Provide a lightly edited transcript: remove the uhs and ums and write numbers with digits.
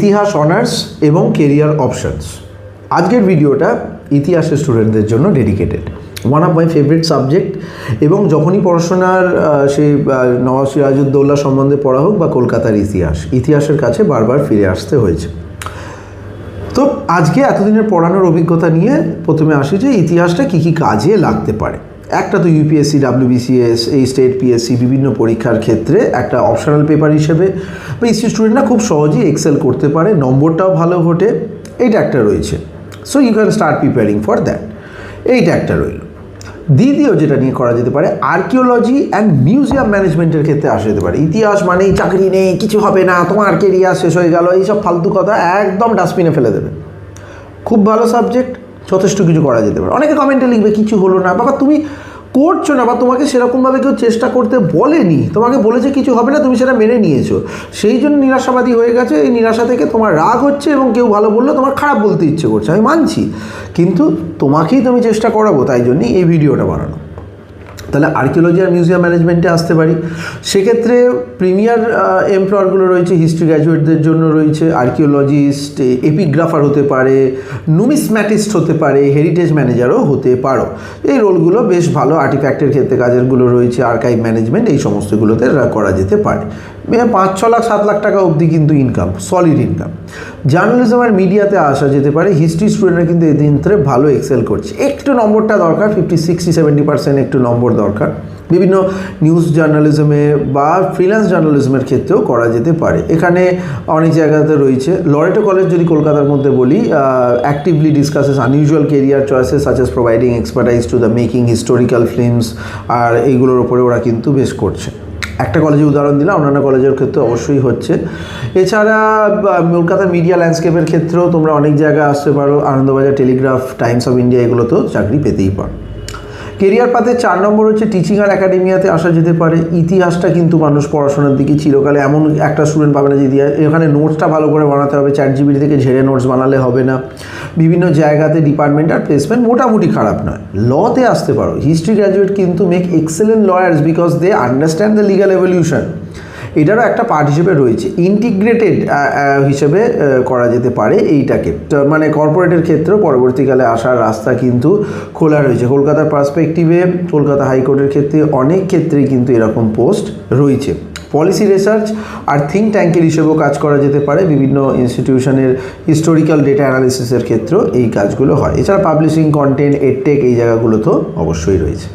ইতিহাস অনার্স এবং career options. আজকের ভিডিওটা ইতিহাসের স্টুডেন্টদের জন্য dedicated, one of my favourite subject. এবং যখনই পড়াশোনার সেই নওয়াব সিরাজউদ্দৌলা সম্বন্ধে পড়া হোক বা কলকাতার ইতিহাসের কাছে বারবার ফিরে আসতে হয়েছে। তো আজকে এতদিনের পড়ানোর অভিজ্ঞতা নিয়ে প্রথমে আসি যে ইতিহাসটা কী কী কাজে লাগতে পারে। একটা তো ইউপিএসসি, ডাব্লিউবিসিএস, এই স্টেট পিএসসি বিভিন্ন পরীক্ষার ক্ষেত্রে একটা অপশনাল পেপার হিসেবে বা ইসি স্টুডেন্টরা খুব সহজেই এক্সেল করতে পারে, নম্বরটাও ভালো ঘটে, এইটা একটা রয়েছে। So you can start preparing for that, এইটা একটা রইল। দ্বিতীয় যেটা নিয়ে করা যেতে পারে, আর্কিওলজি অ্যান্ড মিউজিয়াম ম্যানেজমেন্টের ক্ষেত্রে আসা যেতে পারে। ইতিহাস মানেই চাকরি নেই, কিছু হবে না, তোমার কেরিয়ার শেষ হয়ে গেল, এইসব ফালতু কথা একদম ডাস্টবিনে ফেলে দেবে। খুব ভালো সাবজেক্ট, যথেষ্ট কিছু করা যেতে পারে। অনেকে কমেন্টে লিখবে কিছু হলো না, বাবা তুমি করছো না বা তোমাকে সেরকমভাবে কেউ চেষ্টা করতে বলেনি, তোমাকে বলেছে কিছু হবে না, তুমি সেটা মেনে নিয়েছো, সেই জন্য নিরাশাবাদী হয়ে গেছে। এই নিরাশা থেকে তোমার রাগ হচ্ছে এবং কেউ ভালো বললে তোমার খারাপ বলতে ইচ্ছে করছে, আমি মানছি, কিন্তু তোমাকেই তো আমি চেষ্টা করাবো, তাই জন্যই এই ভিডিওটা বানানো। তাহলে আর্কিওলজি আর মিউজিয়াম ম্যানেজমেন্টে আসতে পারি। সেক্ষেত্রে প্রিমিয়ার এমপ্লয়ারগুলো রয়েছে, হিস্ট্রি গ্র্যাজুয়েটদের জন্য রয়েছে আর্কিওলজিস্ট, এপিগ্রাফার হতে পারে, নুমিসম্যাটিস্ট হতে পারে, হেরিটেজ ম্যানেজারও হতে পারো। এই রোলগুলো বেশ ভালো। আর্টিফ্যাক্টের ক্ষেত্রে কাজেরগুলো রয়েছে, আর্কাইভ ম্যানেজমেন্ট, এই সমস্তগুলোতে করা যেতে পারে। 5-6 লাখ 7 লাখ টাকা অবধি কিন্তু ইনকাম, সলিড ইনকাম। জার্নালিজম আর মিডিয়াতে আসা যেতে পারে। হিস্ট্রি স্টুডেন্টরা কিন্তু এই দিন ধরে ভালো এক্সেল করছে, একটু নম্বরটা দরকার, 50-60-70% একটু নম্বর দরকার। বিভিন্ন নিউজ জার্নালিজমে বা ফ্রিল্যান্স জার্নালিজমের ক্ষেত্রেও করা যেতে পারে। এখানে অনেক জায়গাতে রয়েছে। লরেটো কলেজ যদি কলকাতার মধ্যে বলি, actively discusses unusual career choices such as providing expertise to the making historical films, আর এইগুলোর ওপরে ওরা কিন্তু বেশ করছে। একটা কলেজে উদাহরণ দিলাম, অন্যান্য কলেজের ক্ষেত্রে অবশ্যই হচ্ছে। এছাড়া কলকাতা মিডিয়া ল্যান্ডস্কেপের ক্ষেত্রেও তোমরা অনেক জায়গায় আসতে পারো, Anandabazar, Telegraph, Times of India, এগুলোতেও চাকরি পেতেই পারো। কেরিয়ার পাথে 4 নম্বর হচ্ছে টিচিং আর একাডেমিয়াতে আসা যেতে পারে। ইতিহাসটা কিন্তু মানুষ পড়াশোনার দিকে চিরকালে, এমন একটা স্টুডেন্ট পাবে না যে এখানে নোটসটা ভালো করে বানাতে হবে, চ্যাটজিপিটি থেকে ঝেড়ে নোটস বানালে হবে না। বিভিন্ন জায়গাতে ডিপার্টমেন্ট আর প্লেসমেন্ট মোটামুটি খারাপ নয়। লতে আসতে পারো। হিস্ট্রি গ্র্যাজুয়েট কিন্তু make excellent lawyers because they understand the legal evolution, এটারও একটা পার্ট হিসেবে রয়েছে। ইন্টিগ্রেটেড হিসেবে করা যেতে পারে এইটাকে, মানে কর্পোরেটের ক্ষেত্রেও পরবর্তীকালে আসার রাস্তা কিন্তু খোলা রয়েছে। কলকাতার পার্সপেক্টিভে কলকাতা হাইকোর্টের ক্ষেত্রে অনেক ক্ষেত্রেই কিন্তু এরকম পোস্ট রয়েছে। পলিসি রিসার্চ আর থিঙ্ক ট্যাঙ্কের হিসেবেও কাজ করা যেতে পারে। বিভিন্ন ইনস্টিটিউশনের হিস্টোরিক্যাল ডেটা অ্যানালিসিসের ক্ষেত্রেও এই কাজগুলো হয়। এছাড়া পাবলিশিং, কন্টেন্ট, এডটেক, এই জায়গাগুলো তো অবশ্যই রয়েছে।